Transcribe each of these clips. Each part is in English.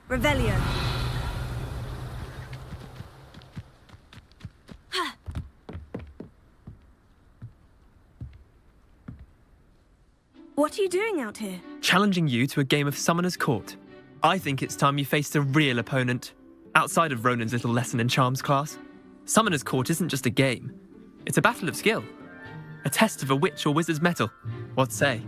Revelio. What are you doing out here? Challenging you to a game of Summoner's Court. I think it's time you faced a real opponent, outside of Ronan's little lesson in charms class. Summoner's Court isn't just a game. It's a battle of skill. A test of a witch or wizard's mettle. What say?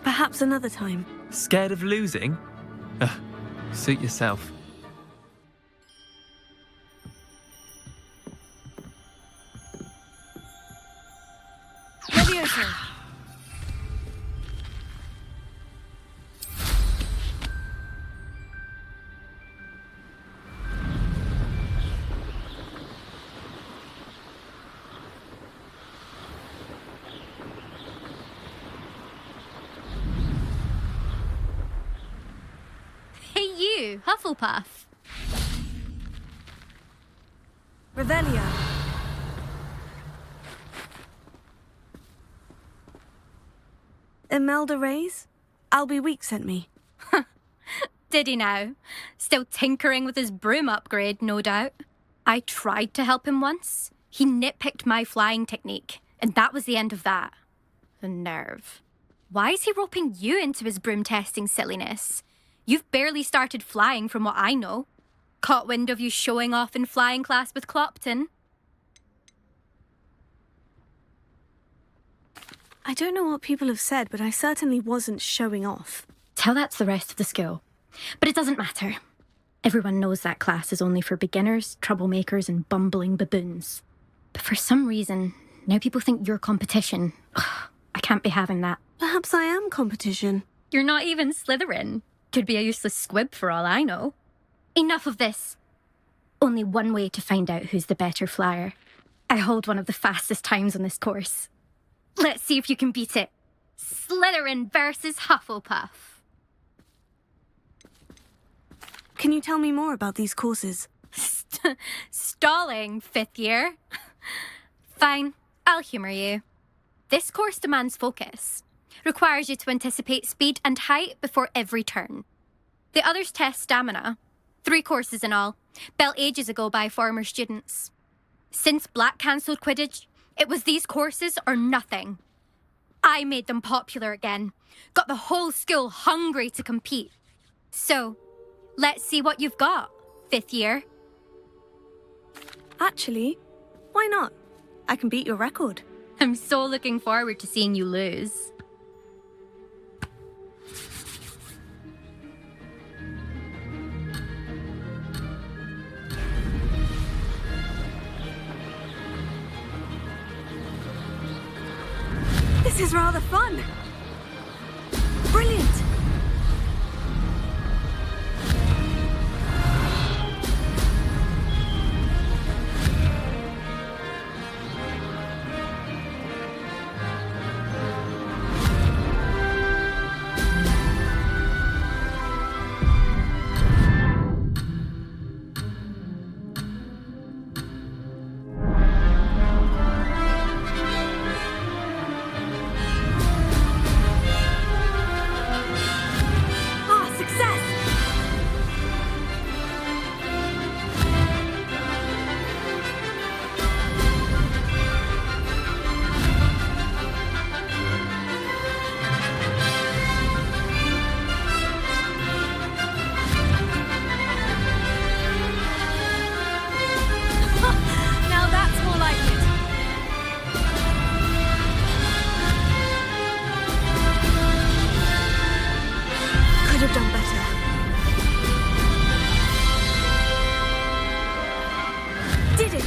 Perhaps another time. Scared of losing? Ugh, suit yourself. Levioso. Hey you, Hufflepuff. Revelio. Imelda Reyes? Albie Week sent me. Did he now? Still tinkering with his broom upgrade, no doubt. I tried to help him once. He nitpicked my flying technique, and that was the end of that. The nerve. Why is he roping you into his broom testing silliness? You've barely started flying from what I know. Caught wind of you showing off in flying class with Clopton. I don't know what people have said, but I certainly wasn't showing off. Tell that to the rest of the school. But it doesn't matter. Everyone knows that class is only for beginners, troublemakers, and bumbling baboons. But for some reason, now people think you're competition. I can't be having that. Perhaps I am competition. You're not even Slytherin. Could be a useless squib for all I know. Enough of this. Only one way to find out who's the better flyer. I hold one of the fastest times on this course. Let's see if you can beat it. Slytherin versus Hufflepuff. Can you tell me more about these courses? Stalling, 5th year? Fine, I'll humour you. This course demands focus. Requires you to anticipate speed and height before every turn. The others test stamina. 3 courses in all, built ages ago by former students. Since Black cancelled Quidditch, it was these courses or nothing. I made them popular again. Got the whole school hungry to compete. So, let's see what you've got, 5th year. Actually, why not? I can beat your record. I'm so looking forward to seeing you lose. This is rather fun. Brilliant. Could have done better. Did it!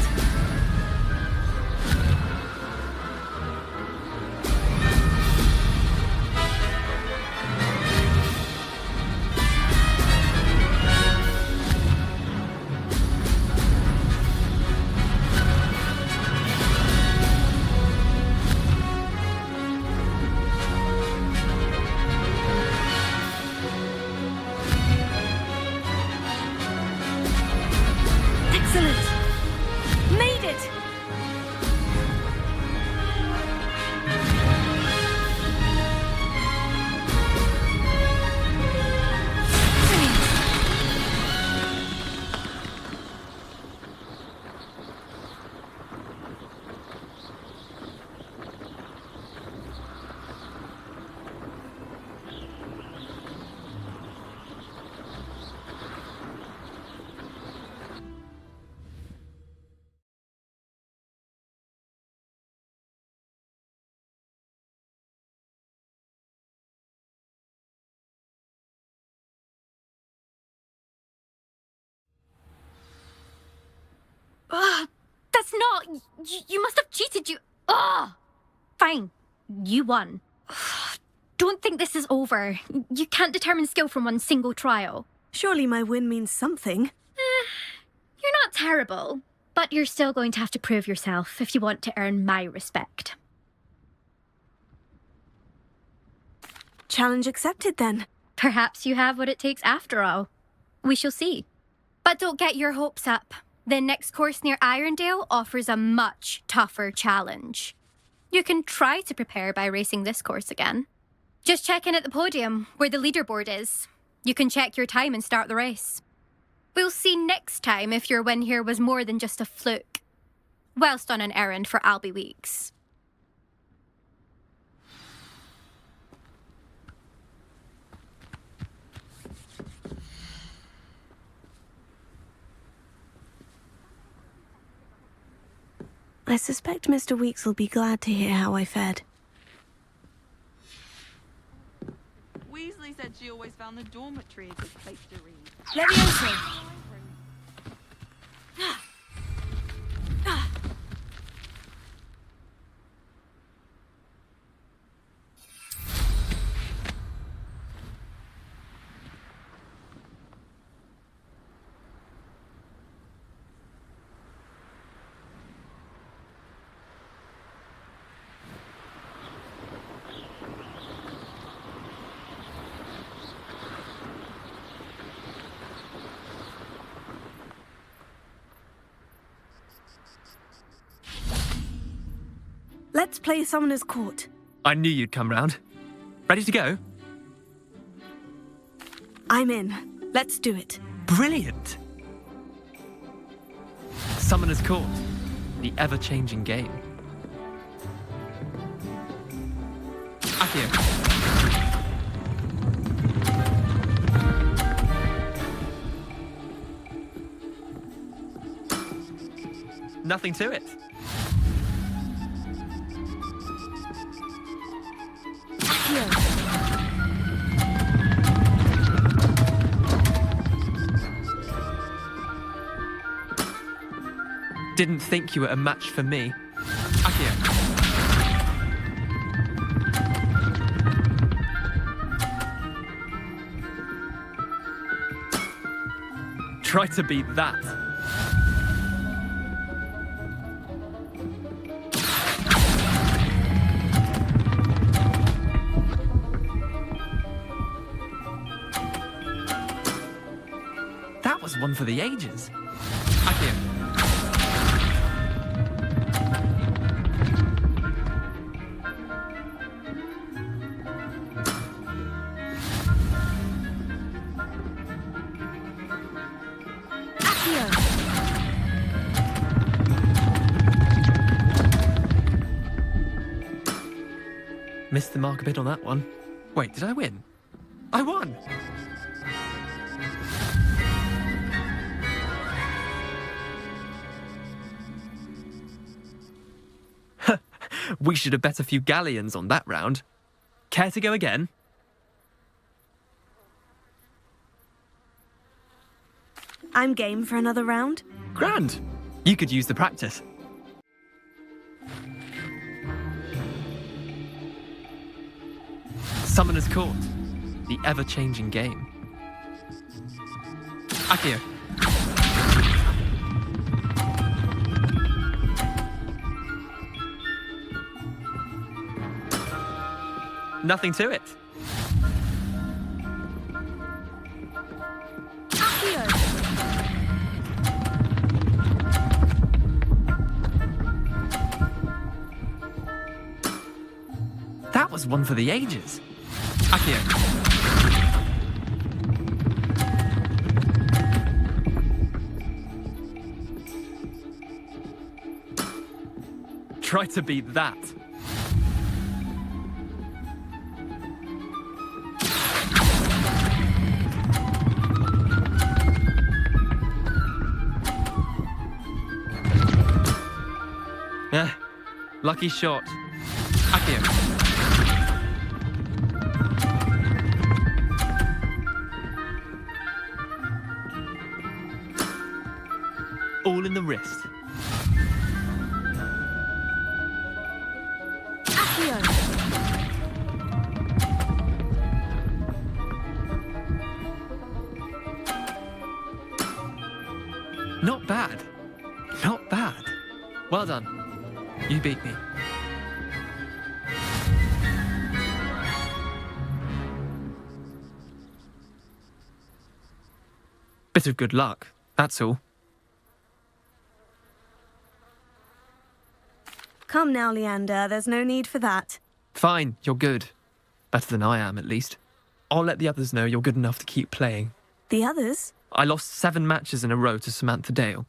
Excellent! Made it! You must have cheated, you... Oh! Fine. You won. Don't think this is over. You can't determine skill from one single trial. Surely my win means something. You're not terrible, but you're still going to have to prove yourself if you want to earn my respect. Challenge accepted, then. Perhaps you have what it takes after all. We shall see. But don't get your hopes up. The next course near Irondale offers a much tougher challenge. You can try to prepare by racing this course again. Just check in at the podium, where the leaderboard is. You can check your time and start the race. We'll see next time if your win here was more than just a fluke. Whilst on an errand for Albie Weeks. I suspect Mr. Weeks will be glad to hear how I fared. Weasley said she always found the dormitory a good place to read. Leviosa! Let's play Summoner's Court. I knew you'd come round. Ready to go? I'm in. Let's do it. Brilliant! Summoner's Court, the ever-changing game. Accio. Nothing to it. Didn't think you were a match for me. Accio. Try to beat that. That was one for the ages. Accio. Missed the mark a bit on that one. Wait, did I win? I won! We should have bet a few galleons on that round. Care to go again? I'm game for another round. Grand! You could use the practice. Summoner's Court, the ever-changing game. Accio. Nothing to it. That was one for the ages. Accio. Try to beat that. Lucky shot. Accio. All in the wrist. Accio. Not bad. Not bad. Well done. You beat me. Bit of good luck, that's all. Come now, Leander, there's no need for that. Fine, you're good. Better than I am, at least. I'll let the others know you're good enough to keep playing. The others? I lost 7 matches in a row to Samantha Dale.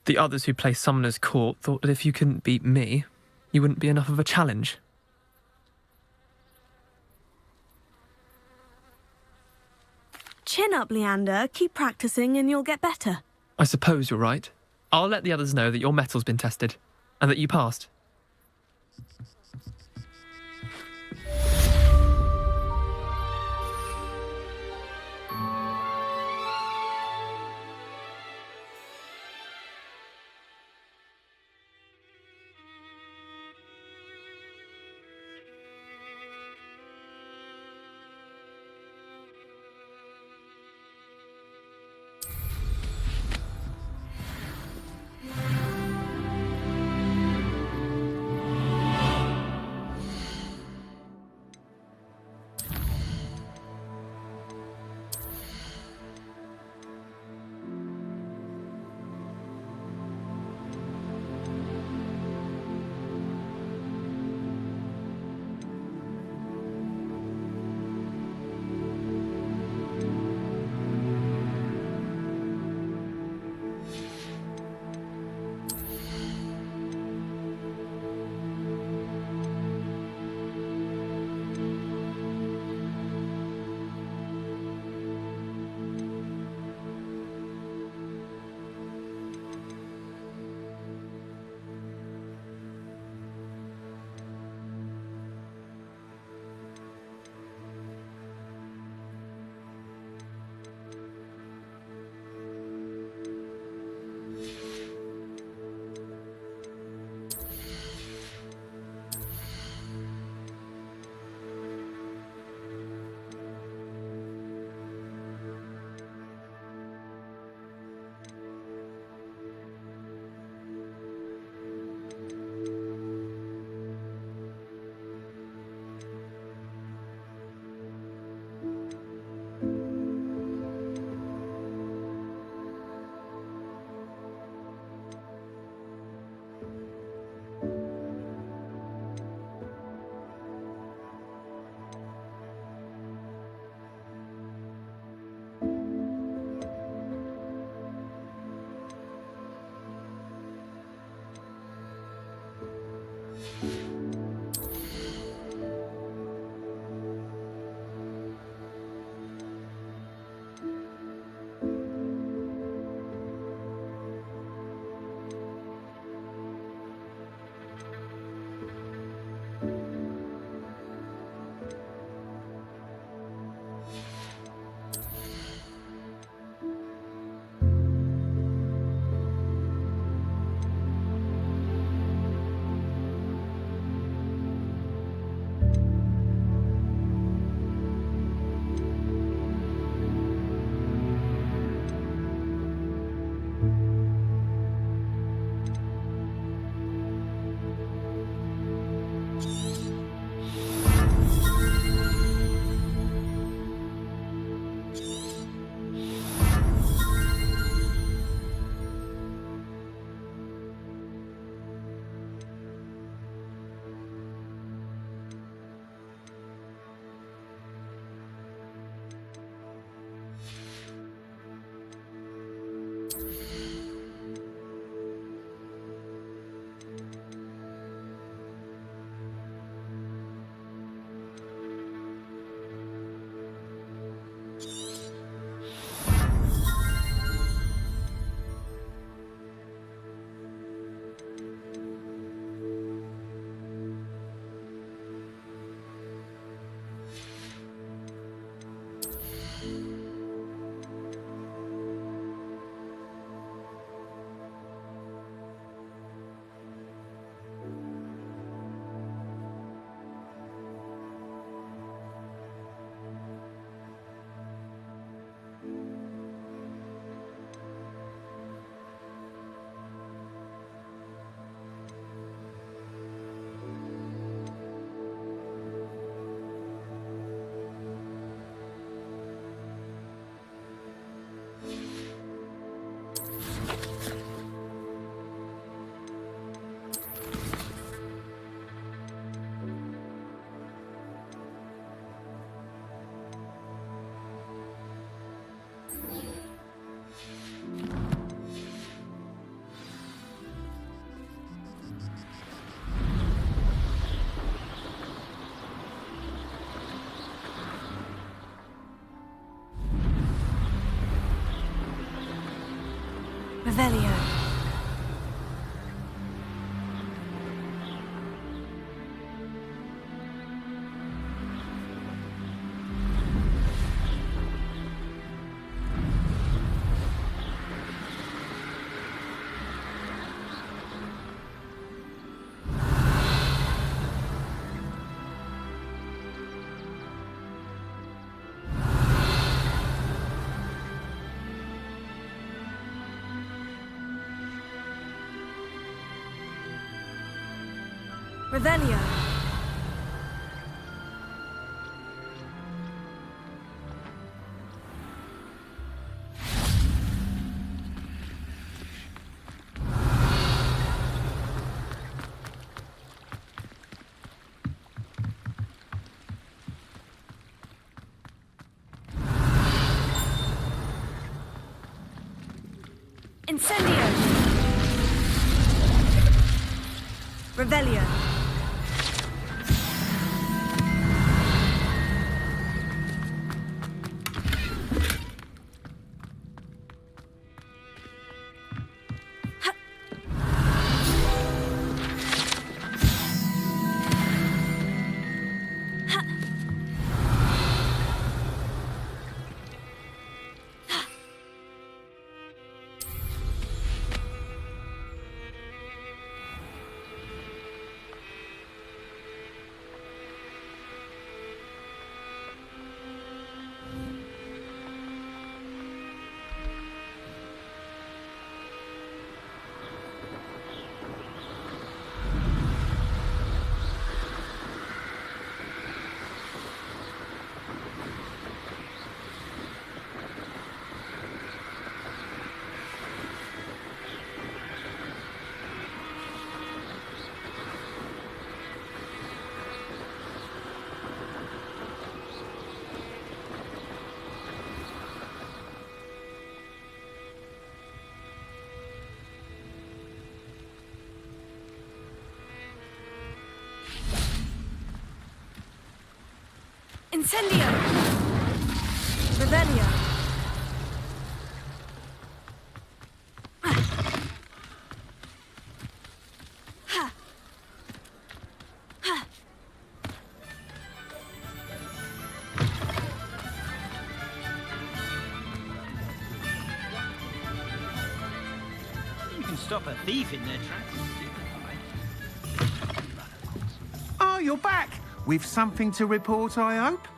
The others who play Summoner's Court thought that if you couldn't beat me, you wouldn't be enough of a challenge. Chin up, Leander. Keep practicing and you'll get better. I suppose you're right. I'll let the others know that your metal's been tested, and that you passed. Revelio. Revelio. Incendio. Revelio. Incendio! Revelio! You can stop a thief in their tracks. Oh, you're back! With something to report, I hope?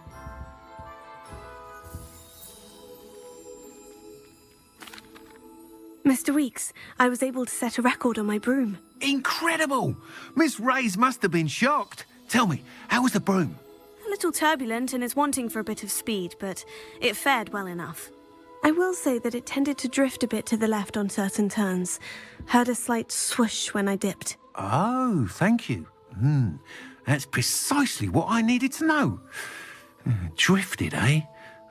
Mr. Weeks, I was able to set a record on my broom. Incredible! Miss Reyes must have been shocked. Tell me, how was the broom? A little turbulent and is wanting for a bit of speed, but it fared well enough. I will say that it tended to drift a bit to the left on certain turns. Heard a slight swoosh when I dipped. Oh, thank you. That's precisely what I needed to know. Drifted, eh?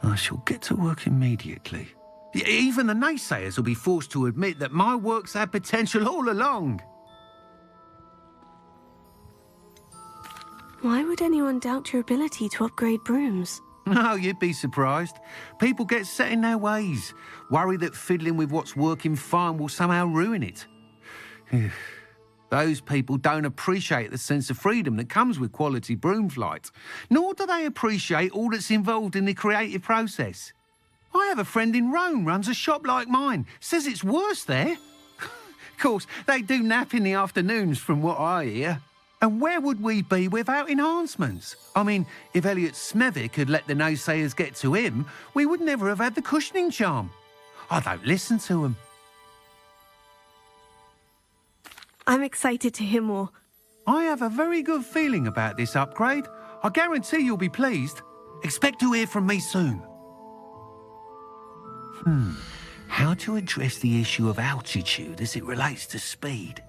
I shall get to work immediately. Even the naysayers will be forced to admit that my work's had potential all along. Why would anyone doubt your ability to upgrade brooms? No, you'd be surprised. People get set in their ways, worry that fiddling with what's working fine will somehow ruin it. Those people don't appreciate the sense of freedom that comes with quality broom flight, nor do they appreciate all that's involved in the creative process. I have a friend in Rome runs a shop like mine, says it's worse there. Of course, they do nap in the afternoons from what I hear. And where would we be without enhancements? I mean, if Elliot Smethwick had let the naysayers get to him, we would never have had the cushioning charm. I don't listen to them. I'm excited to hear more. I have a very good feeling about this upgrade. I guarantee you'll be pleased. Expect to hear from me soon. How to address the issue of altitude as it relates to speed?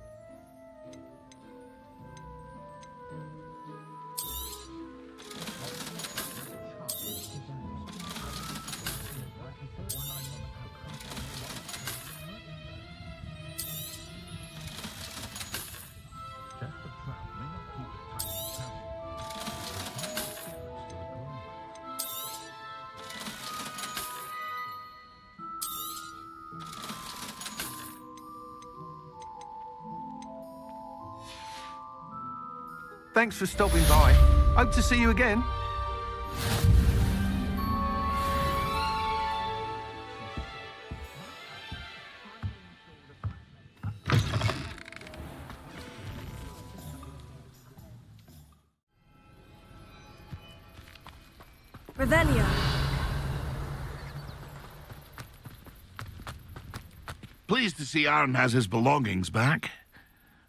Thanks for stopping by. Hope to see you again. Revelio. Pleased to see Aaron has his belongings back.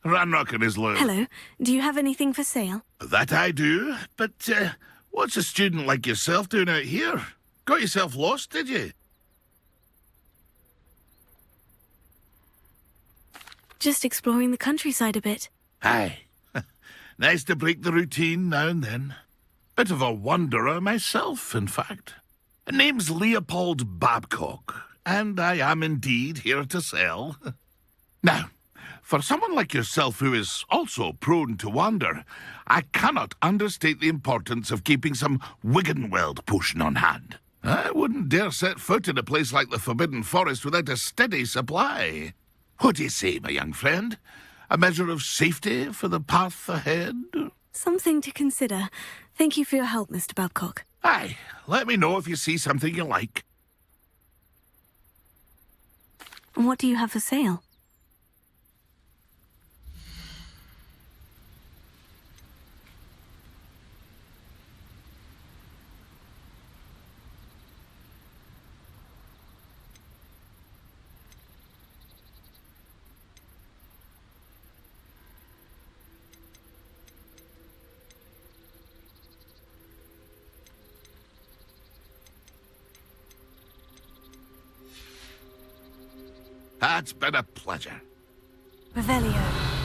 Ranrock and his loot. Hello. Do you have anything for sale? That I do, but what's a student like yourself doing out here? Got yourself lost, did you? Just exploring the countryside a bit. Aye. Nice to break the routine now and then. Bit of a wanderer myself, in fact. Name's Leopold Babcock, and I am indeed here to sell. Now, for someone like yourself who is also prone to wander, I cannot understate the importance of keeping some Wiggenweld potion on hand. I wouldn't dare set foot in a place like the Forbidden Forest without a steady supply. What do you say, my young friend? A measure of safety for the path ahead? Something to consider. Thank you for your help, Mr. Babcock. Aye, let me know if you see something you like. What do you have for sale? It's been a pleasure. Revelio.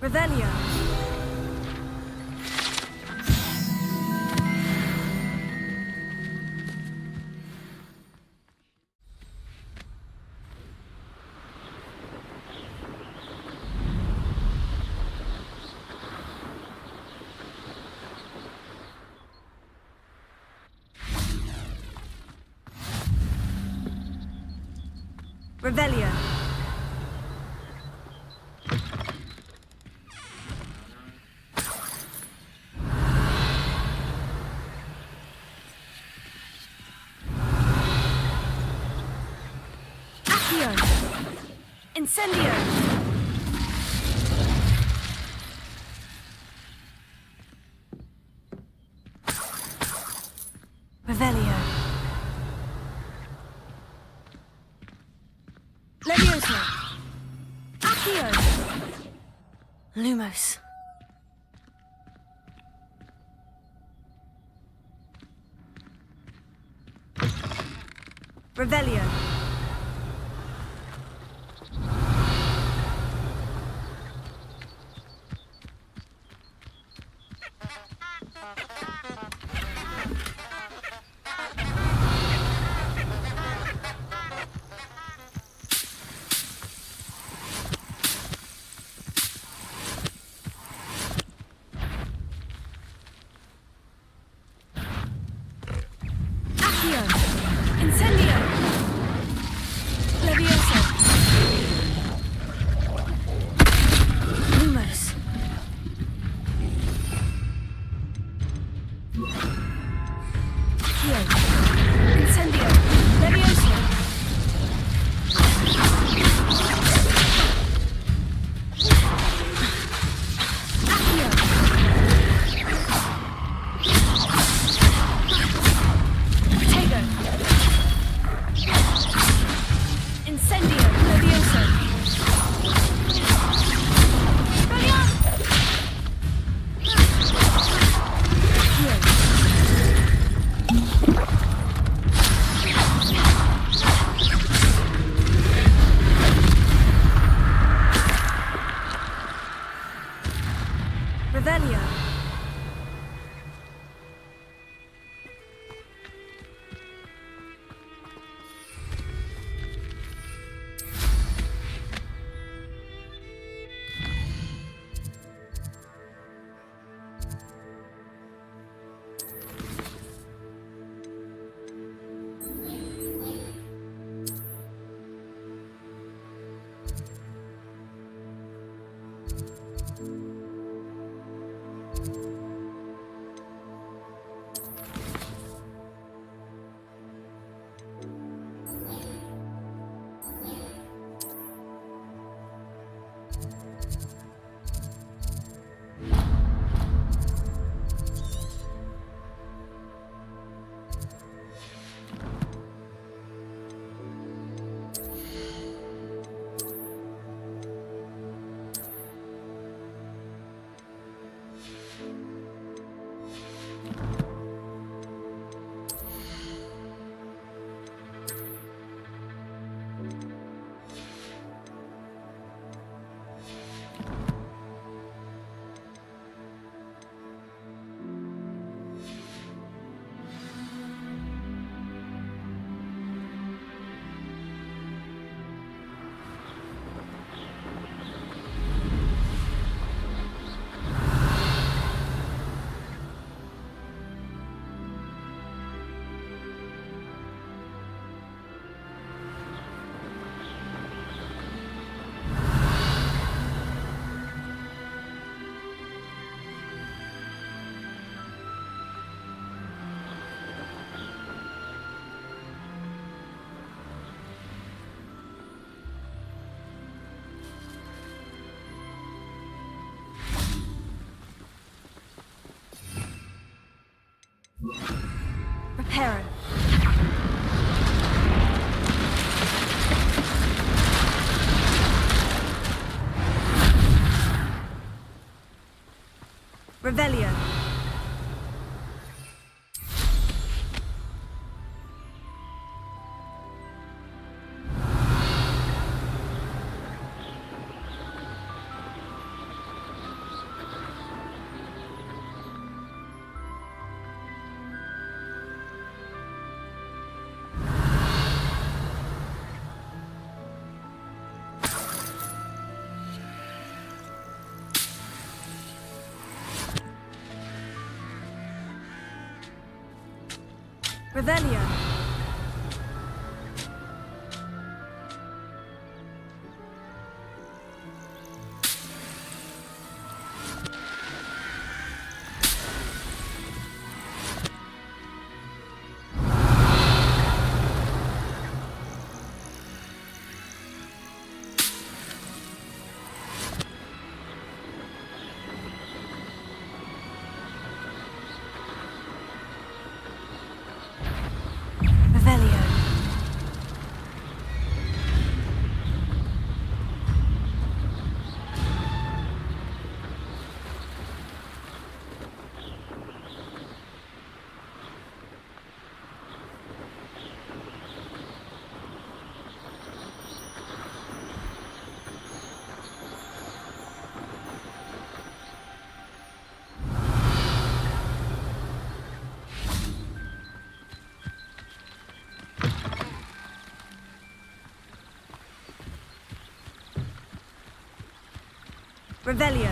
Revelio. Revelio. Incendio! Revelio. Levioso. Accio. Lumos. Revelio. Incendio! Hera. Revelio. Revelio. Revelio. Revelio.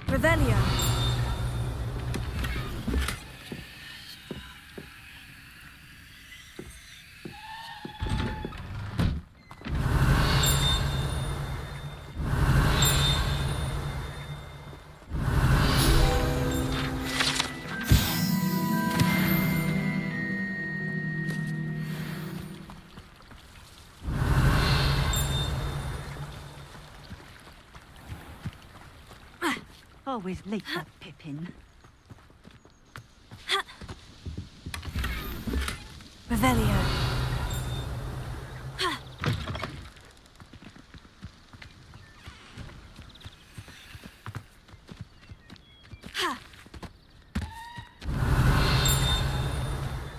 Revelio. Always late, that Pippin. Revelio.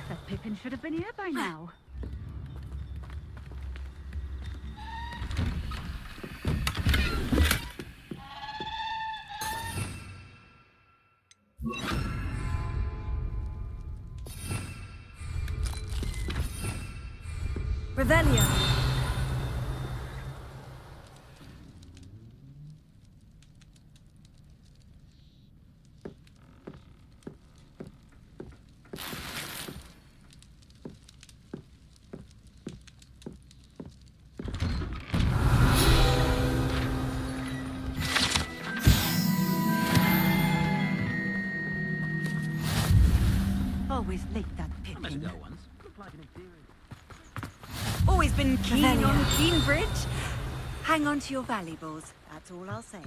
That Pippin should have been here by now. Revelio. Always late, that I must Pippin. go once. Looked like an exterior. Always been keen Revelio. on Keen Bridge. Hang on to your valuables, that's all I'll say.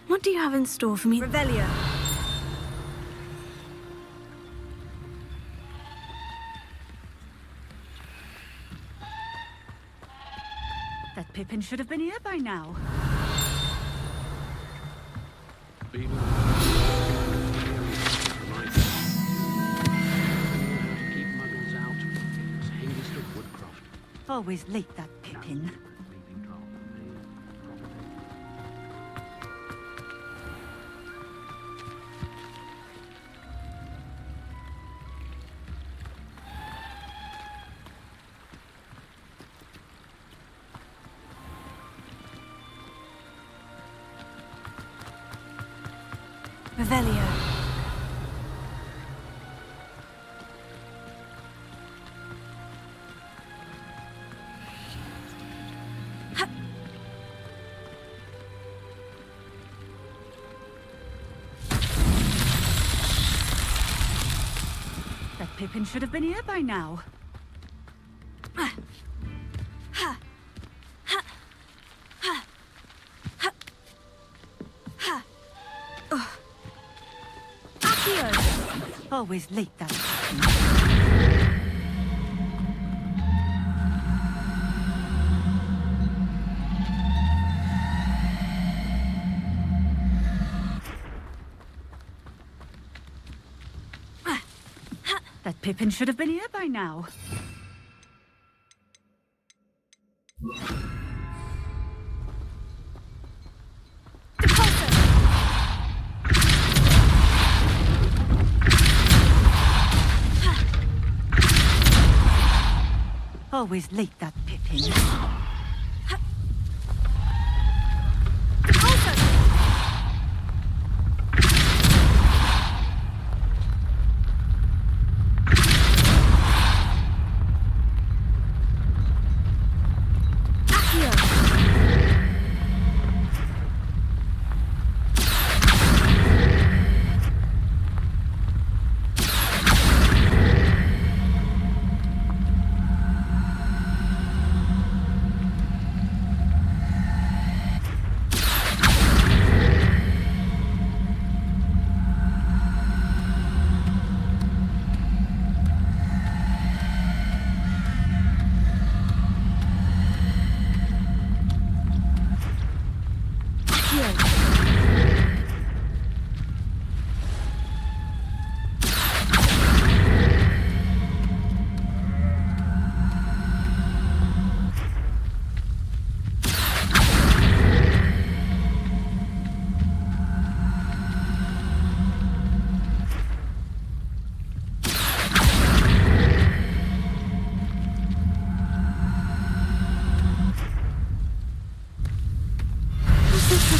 What do you have in store for me? Revelio. That Pippin should have been here by now. Always late, that Pippin. Revelio. That Pippin should have been here by now. Always late, that Pippin. That Pippin should have been here by now. Always late, that Pippin.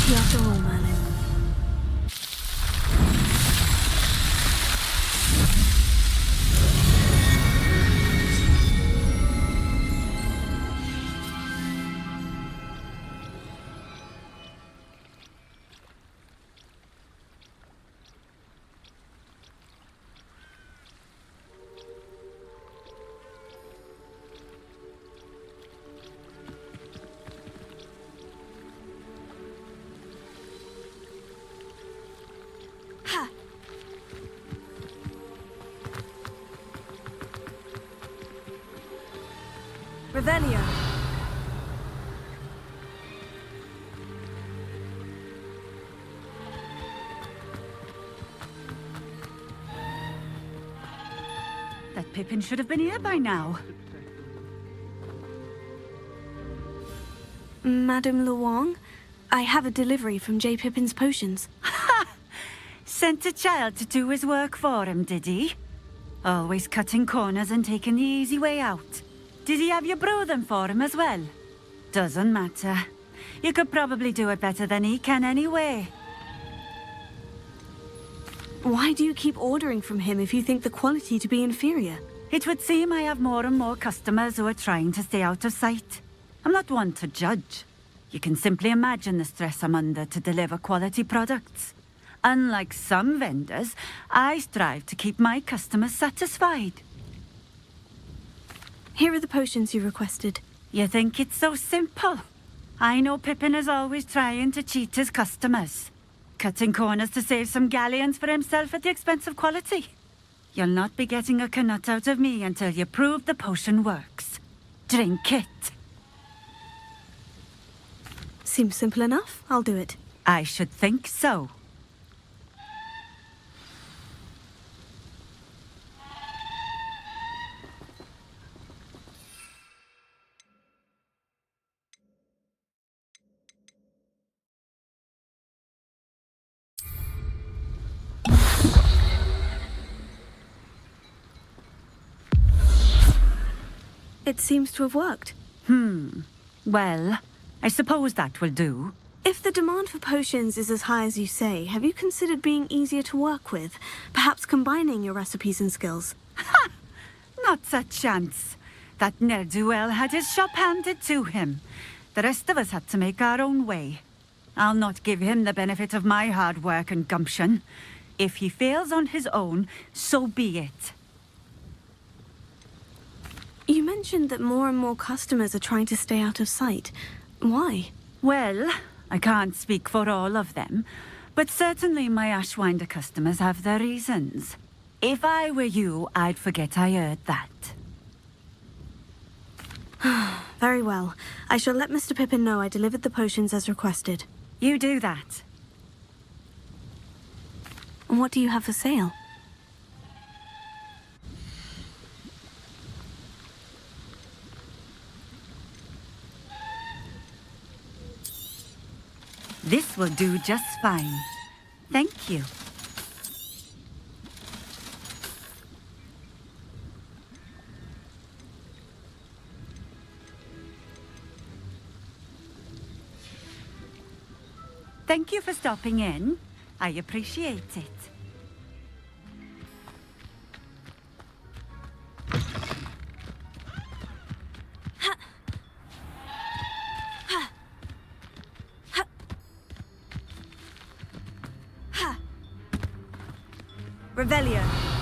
After all, Merlin. Revelio. That Pippin should have been here by now. Madame Luong, I have a delivery from J. Pippin's potions. Sent a child to do his work for him, did he? Always cutting corners and taking the easy way out. Did he have you brew them for him as well? Doesn't matter. You could probably do it better than he can anyway. Why do you keep ordering from him if you think the quality to be inferior? It would seem I have more and more customers who are trying to stay out of sight. I'm not one to judge. You can simply imagine the stress I'm under to deliver quality products. Unlike some vendors, I strive to keep my customers satisfied. Here are the potions you requested. You think it's so simple? I know Pippin is always trying to cheat his customers. Cutting corners to save some galleons for himself at the expense of quality. You'll not be getting a canut out of me until you prove the potion works. Drink it. Seems simple enough. I'll do it. I should think so. It seems to have worked. Well, I suppose that will do. If the demand for potions is as high as you say, have you considered being easier to work with? Perhaps combining your recipes and skills? Not a chance. That ne'er-do-well had his shop handed to him. The rest of us had to make our own way. I'll not give him the benefit of my hard work and gumption. If he fails on his own, so be it. You mentioned that more and more customers are trying to stay out of sight. Why? Well, I can't speak for all of them, but certainly my Ashwinder customers have their reasons. If I were you, I'd forget I heard that. Very well. I shall let Mr. Pippen know I delivered the potions as requested. You do that. And what do you have for sale? This will do just fine. Thank you. Thank you for stopping in. I appreciate it. Revelio.